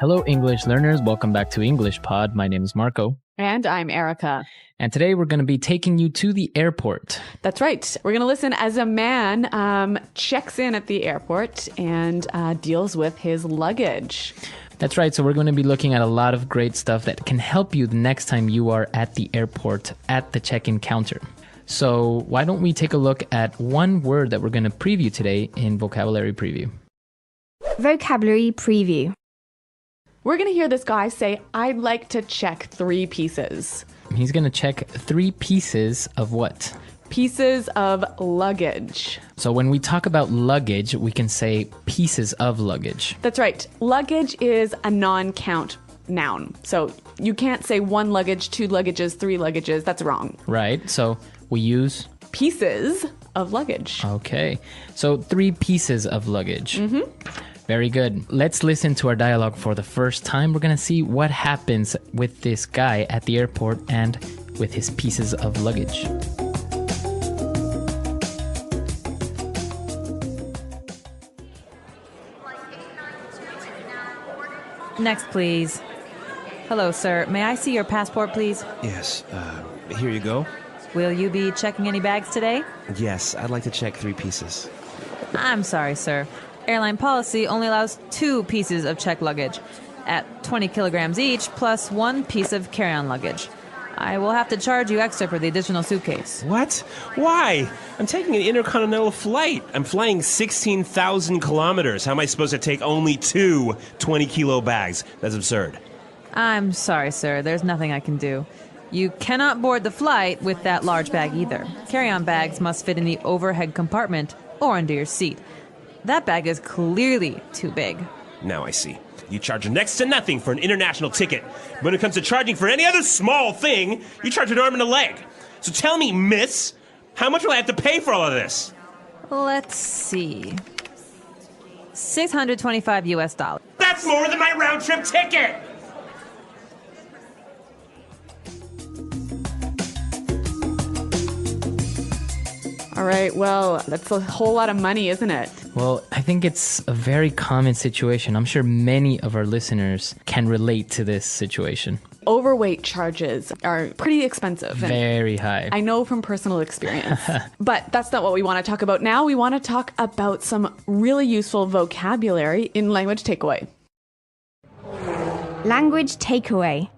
Hello, English learners. Welcome back to English Pod. My name is Marco. And I'm Erica. And today we're going to be taking you to the airport. That's right. We're going to listen as a man checks in at the airport and deals with his luggage. That's right. So we're going to be looking at a lot of great stuff that can help you the next time you are at the airport at the check-in counter. So why don't we take a look at one word that we're going to preview today in Vocabulary Preview. Vocabulary Preview. We're going to hear this guy say, I'd like to check 3 pieces. He's going to check 3 pieces of what? Pieces of luggage. So when we talk about luggage, we can say pieces of luggage. That's right. Luggage is a non-count noun. So you can't say 1 luggage, 2 luggages, 3 luggages. That's wrong. Right. So we use pieces of luggage. Okay. So 3 pieces of luggage. Very good. Let's listen to our dialogue for the first time. We're going to see what happens with this guy at the airport and with his pieces of luggage. Next, please. Hello, sir. May I see your passport, please? Yes, here you go. Will you be checking any bags today? Yes, I'd like to check 3 pieces. I'm sorry, sir. Airline policy only allows 2 pieces of checked luggage at 20 kilograms each, plus 1 piece of carry-on luggage. I will have to charge you extra for the additional suitcase. What? Why? I'm taking an intercontinental flight. I'm flying 16,000 kilometers. How am I supposed to take only 2 20-kilo bags? That's absurd. I'm sorry, sir. There's nothing I can do. You cannot board the flight with that large bag either. Carry-on bags must fit in the overhead compartment or under your seat. That bag is clearly too big. Now I see. You charge next to nothing for an international ticket. When it comes to charging for any other small thing, you charge an arm and a leg. So tell me, miss, how much will I have to pay for all of this? Let's see. $625 US. That's more than my round-trip ticket! All right, well, that's a whole lot of money, isn't it? Well, I think it's a very common situation. I'm sure many of our listeners can relate to this situation. Overweight charges are pretty expensive. Very high. I know from personal experience. But that's not what we want to talk about now. We want to talk about some really useful vocabulary in Language Takeaway. Language Takeaway.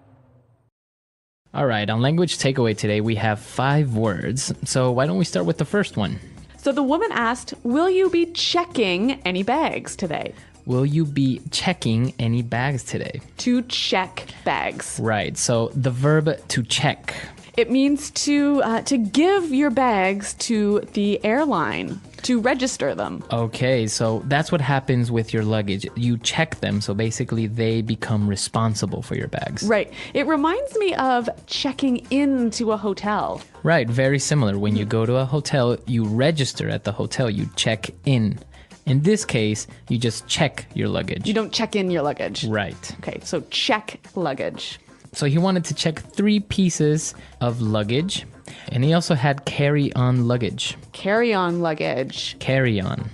All right, on Language Takeaway today, we have 5 words. So why don't we start with the first one? So the woman asked, will you be checking any bags today? Will you be checking any bags today? To check bags. Right, so the verb to check. It means to give your bags to the airline, to register them. Okay, so that's what happens with your luggage. You check them, so basically they become responsible for your bags. Right. It reminds me of checking into a hotel. Right, very similar. When you go to a hotel, you register at the hotel, you check in. In this case, you just check your luggage. You don't check in your luggage. Right. Okay, so check luggage. So he wanted to check 3 pieces of luggage, and he also had carry-on luggage. Carry-on luggage. Carry-on.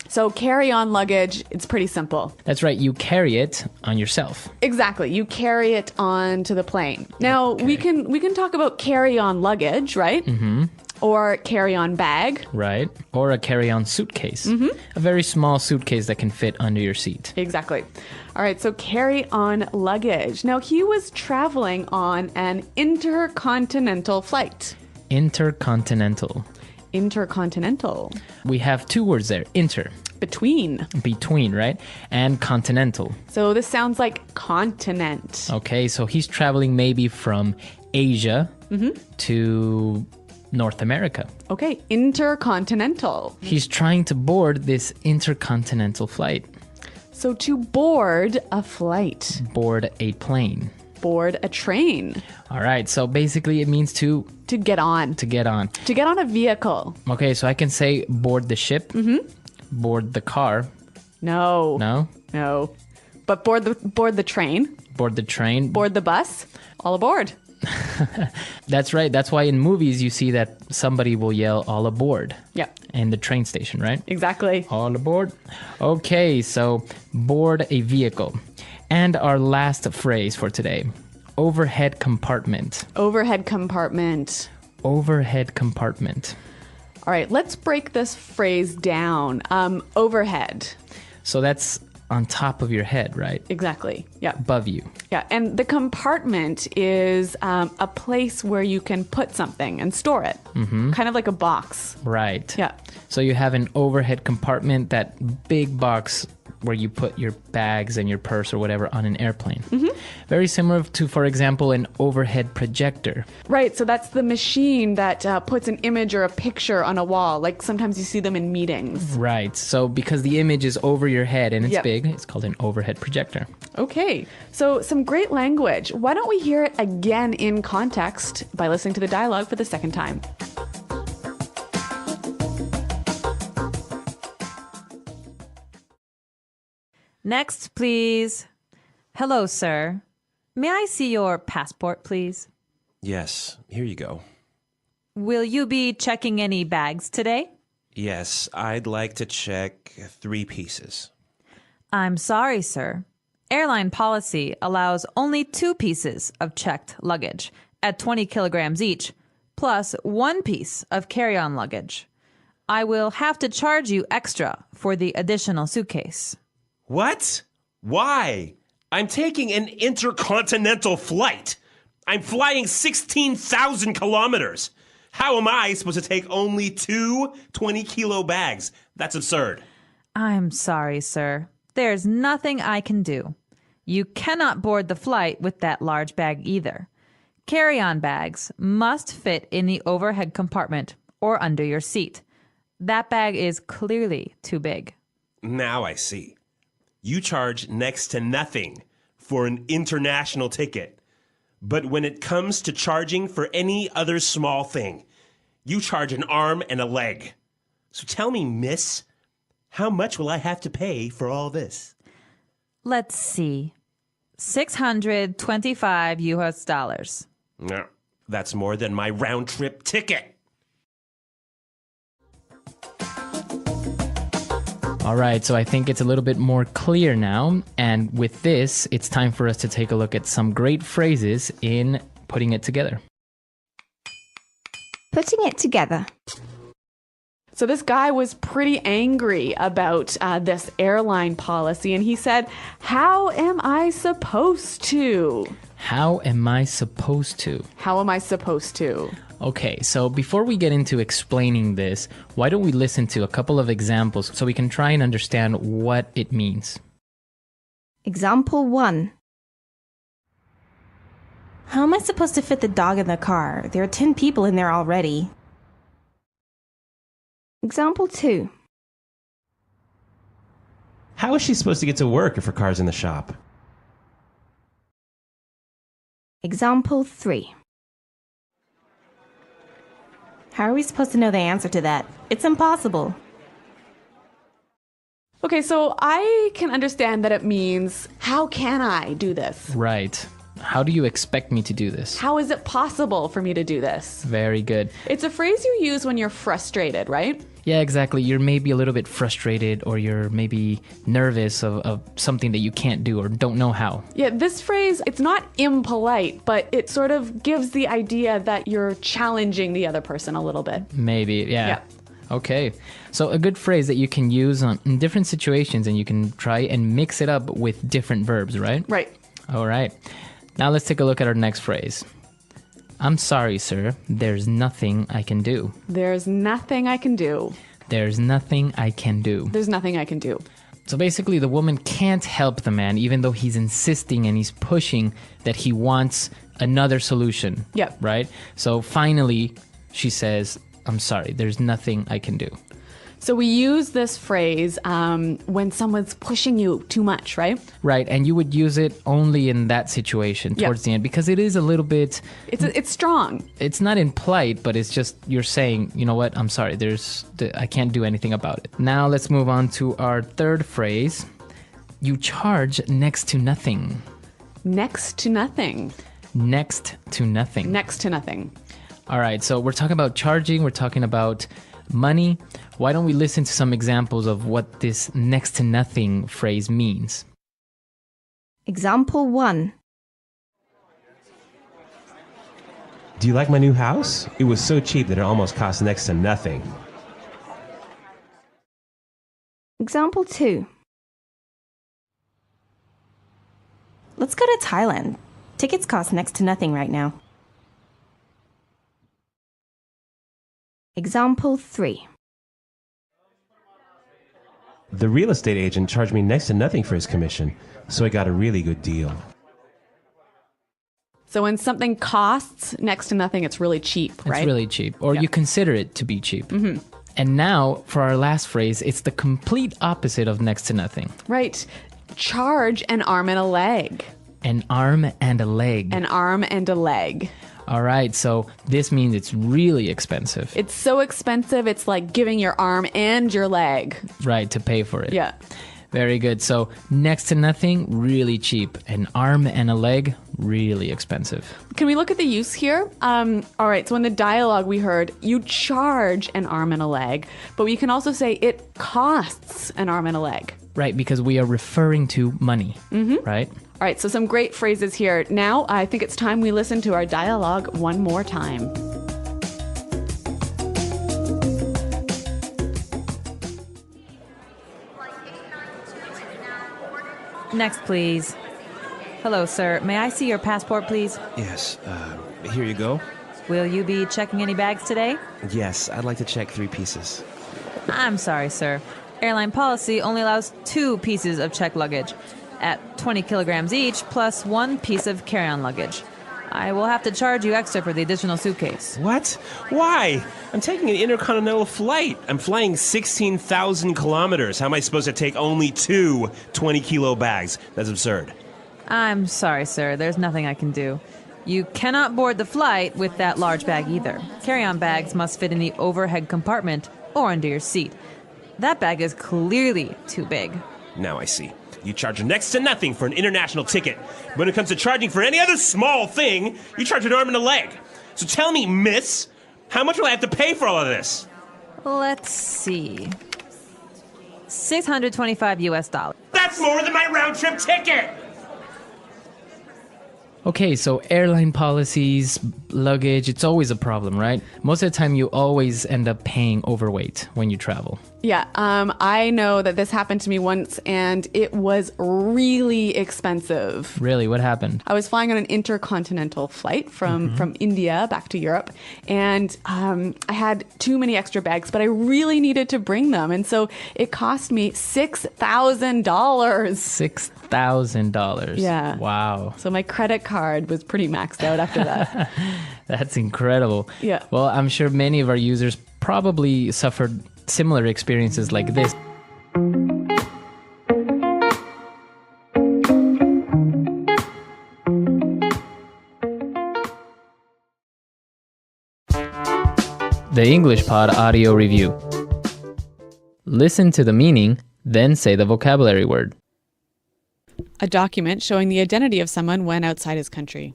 So carry-on luggage, it's pretty simple. That's right, you carry it on yourself. Exactly, you carry it onto the plane. Now, Okay. we can talk about carry-on luggage, right? Mm-hmm. Or carry-on bag. Right, or a carry-on suitcase. Mm-hmm. A very small suitcase that can fit under your seat. Exactly. All right, so carry-on luggage. Now, he was traveling on an intercontinental flight. Intercontinental. Intercontinental. We have 2 words there. Inter. Between. Between, right? And continental. So this sounds like continent. Okay, so he's traveling maybe from Asia to North America. Okay, intercontinental. He's trying to board this intercontinental flight. So to board a flight. Board a plane. Board a train. All right, so basically it means to get on. To get on. To get on a vehicle. Okay, so I can say board the ship. Board the car. No. No? No. But board the train. Board the train. Board the bus. All aboard. That's right. That's why in movies you see that somebody will yell all aboard. Yeah. In the train station, right? Exactly. All aboard. Okay, so board a vehicle. And our last phrase for today, overhead compartment. Overhead compartment. Overhead compartment. All right, let's break this phrase down. Overhead. So that's on top of your head, right? Exactly. Yeah. Above you. Yeah. And the compartment is a place where you can put something and store it. Mm-hmm. Kind of like a box. Right. Yeah. So you have an overhead compartment, that big box where you put your bags and your purse or whatever on an airplane. Mm-hmm. Very similar to, for example, an overhead projector. Right. So that's the machine that puts an image or a picture on a wall. Like sometimes you see them in meetings. Right. So because the image is over your head and it's Yep. big, it's called an overhead projector. Okay. So some great language. Why don't we hear it again in context by listening to the dialogue for the second time? Next, please. Hello, sir. May I see your passport, please? Yes, here you go. Will you be checking any bags today? Yes, I'd like to check 3 pieces. I'm sorry, sir. Airline policy allows only 2 pieces of checked luggage at 20 kilograms each, plus 1 piece of carry-on luggage. I will have to charge you extra for the additional suitcase. What? Why? I'm taking an intercontinental flight. I'm flying 16,000 kilometers. How am I supposed to take only 2 20-kilo bags? That's absurd. I'm sorry, sir. There's nothing I can do. You cannot board the flight with that large bag either. Carry-on bags must fit in the overhead compartment or under your seat. That bag is clearly too big. Now I see. You charge next to nothing for an international ticket. But when it comes to charging for any other small thing, you charge an arm and a leg. So tell me, miss, how much will I have to pay for all this? Let's see. $625. No, that's more than my round-trip ticket. All right, so I think it's a little bit more clear now. And with this, it's time for us to take a look at some great phrases in putting it together. Putting it together. So this guy was pretty angry about this airline policy, and he said, "How am I supposed to? How am I supposed to? How am I supposed to?" Okay, so before we get into explaining this, why don't we listen to a couple of examples so we can try and understand what it means? Example 1. How am I supposed to fit the dog in the car? There are 10 people in there already. Example 2. How is she supposed to get to work if her car's in the shop? Example 3. How are we supposed to know the answer to that? It's impossible. Okay, so I can understand that it means, how can I do this? Right. How do you expect me to do this? How is it possible for me to do this? Very good. It's a phrase you use when you're frustrated, right? Yeah, exactly. You're maybe a little bit frustrated or you're maybe nervous of something that you can't do or don't know how. Yeah, this phrase, it's not impolite, but it sort of gives the idea that you're challenging the other person a little bit. Maybe, yeah. Yeah. Okay. So a good phrase that you can use in different situations and you can try and mix it up with different verbs, right? Right. All right. Now let's take a look at our next phrase. I'm sorry, sir. There's nothing I can do. There's nothing I can do. There's nothing I can do. There's nothing I can do. So basically, the woman can't help the man, even though he's insisting and he's pushing that he wants another solution. Yep. Right? So finally, she says, I'm sorry, there's nothing I can do. So we use this phrase when someone's pushing you too much, right? Right, and you would use it only in that situation towards the end because it is a little bit... It's strong. It's not impolite, but it's just you're saying, you know what, I'm sorry, I can't do anything about it. Now let's move on to our third phrase. You charge next to nothing. Next to nothing. Next to nothing. Next to nothing. All right, so we're talking about charging, we're talking about money. Why don't we listen to some examples of what this next to nothing phrase means? Example 1. Do you like my new house? It was so cheap that it almost cost next to nothing. Example 2. Let's go to Thailand. Tickets cost next to nothing right now. Example 3. The real estate agent charged me next to nothing for his commission, so I got a really good deal. So when something costs next to nothing, it's really cheap, right? It's really cheap, or you consider it to be cheap. And now, for our last phrase, it's the complete opposite of next to nothing. Right. Charge an arm and a leg. An arm and a leg. An arm and a leg. All right, so this means it's really expensive. It's so expensive, it's like giving your arm and your leg. Right, to pay for it. Yeah. Very good. So next to nothing, really cheap. An arm and a leg, really expensive. Can we look at the use here? All right, so in the dialogue we heard, you charge an arm and a leg, but we can also say it costs an arm and a leg. Right, because we are referring to money, right? All right, so some great phrases here. Now I think it's time we listen to our dialogue one more time. Next, please. Hello, sir. May I see your passport, please? Yes, here you go. Will you be checking any bags today? Yes, I'd like to check 3 pieces. I'm sorry, sir. Airline policy only allows 2 pieces of checked luggage at 20 kilograms each, plus 1 piece of carry-on luggage. I will have to charge you extra for the additional suitcase. What? Why? I'm taking an intercontinental flight. I'm flying 16,000 kilometers. How am I supposed to take only 2 20-kilo bags? That's absurd. I'm sorry, sir. There's nothing I can do. You cannot board the flight with that large bag either. Carry-on bags must fit in the overhead compartment or under your seat. That bag is clearly too big. Now I see. You charge next to nothing for an international ticket. When it comes to charging for any other small thing, you charge an arm and a leg. So tell me, miss, how much will I have to pay for all of this? Let's see. $625. That's more than my round-trip ticket! Okay, so airline policies, luggage, it's always a problem, right? Most of the time you always end up paying overweight when you travel. Yeah, I know that this happened to me once and it was really expensive. Really, what happened? I was flying on an intercontinental flight from India back to Europe, and I had too many extra bags, but I really needed to bring them. And so it cost me $6,000. $6,000. Yeah. Wow. So my credit card was pretty maxed out after that. That's incredible. Yeah. Well, I'm sure many of our users probably suffered similar experiences like this. The English Pod Audio Review. Listen to the meaning, then say the vocabulary word. A document showing the identity of someone when outside his country.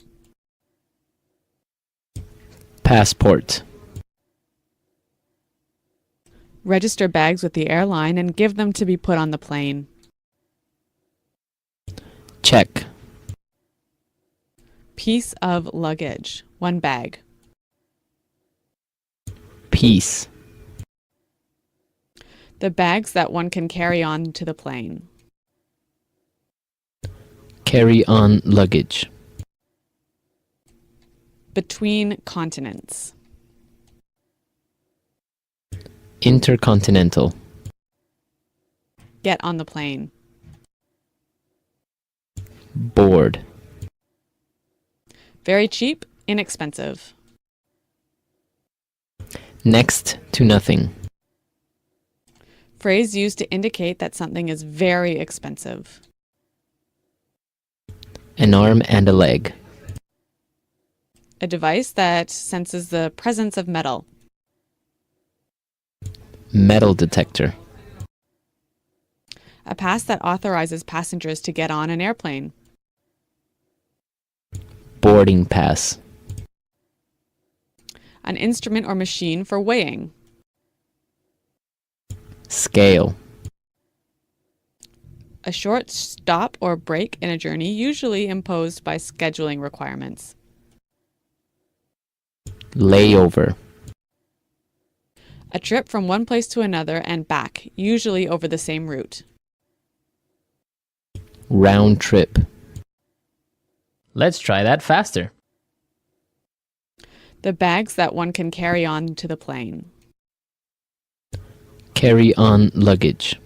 Passport. Register bags with the airline and give them to be put on the plane. Check. Piece of luggage. 1 bag. Piece. The bags that one can carry on to the plane. Carry on luggage. Between continents. Intercontinental. Get on the plane. Board. Very cheap, inexpensive. Next to nothing. Phrase used to indicate that something is very expensive. An arm and a leg. A device that senses the presence of metal. Metal detector. A pass that authorizes passengers to get on an airplane. Boarding pass. An instrument or machine for weighing. A short stop or break in a journey usually imposed by scheduling requirements. Layover. A trip from one place to another and back, usually over the same route. Round trip. Let's try that faster. The bags that one can carry on to the plane. Carry on luggage.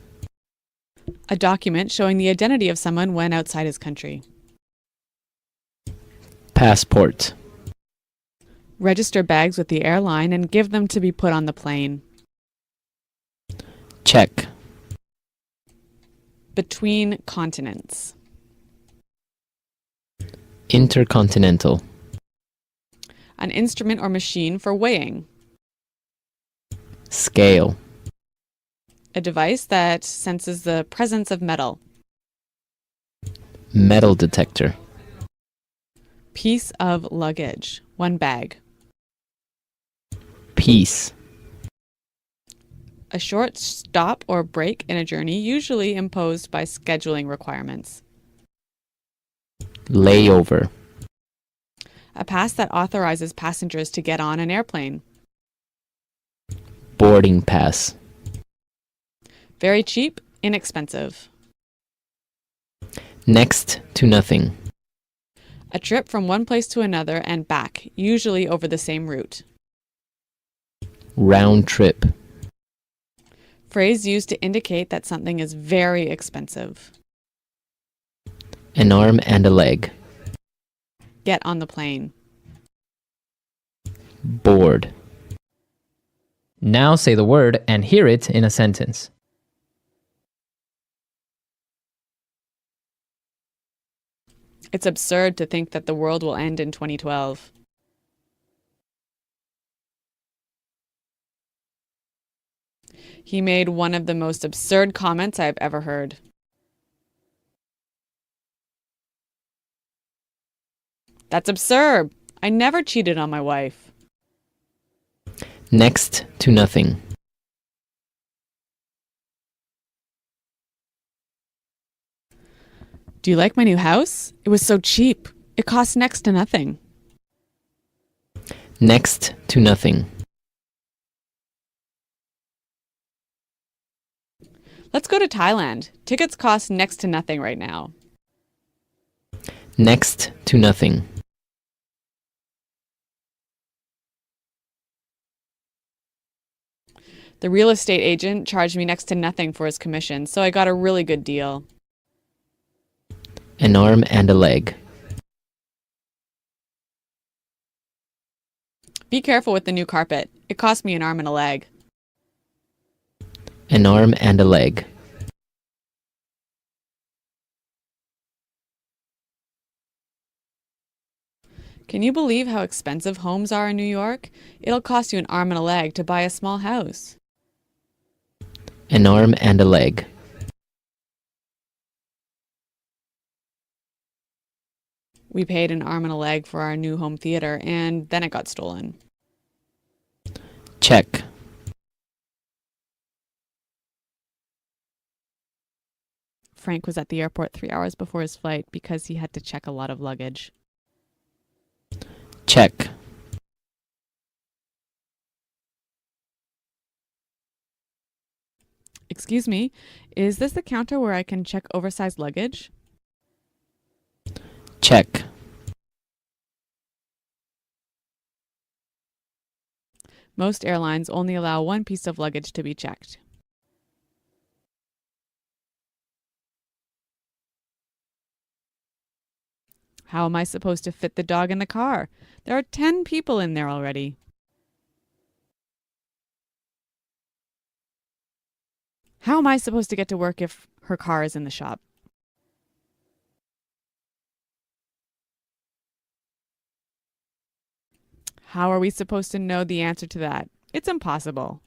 A document showing the identity of someone when outside his country. Passport. Register bags with the airline and give them to be put on the plane. Check. Between continents. Intercontinental. An instrument or machine for weighing. Scale. A device that senses the presence of metal. Metal detector. Piece of luggage. One bag. Piece. A short stop or break in a journey usually imposed by scheduling requirements. Layover. A pass that authorizes passengers to get on an airplane. Boarding pass. Very cheap, inexpensive. Next to nothing. A trip from one place to another and back, usually over the same route. Round trip. Phrase used to indicate that something is very expensive. An arm and a leg. Get on the plane. Board. Now say the word and hear it in a sentence. It's absurd to think that the world will end in 2012. He made one of the most absurd comments I've ever heard. That's absurd. I never cheated on my wife. Next to nothing. Do you like my new house? It was so cheap. It cost next to nothing. Next to nothing. Let's go to Thailand. Tickets cost next to nothing right now. Next to nothing. The real estate agent charged me next to nothing for his commission, so I got a really good deal. An arm and a leg. Be careful with the new carpet. It cost me an arm and a leg. An arm and a leg. Can you believe how expensive homes are in New York? It'll cost you an arm and a leg to buy a small house. An arm and a leg. We paid an arm and a leg for our new home theater, and then it got stolen. Check. Frank was at the airport 3 hours before his flight because he had to check a lot of luggage. Check. Excuse me, is this the counter where I can check oversized luggage? Check. Most airlines only allow one piece of luggage to be checked. How am I supposed to fit the dog in the car? There are 10 people in there already. How am I supposed to get to work if her car is in the shop? How are we supposed to know the answer to that? It's impossible.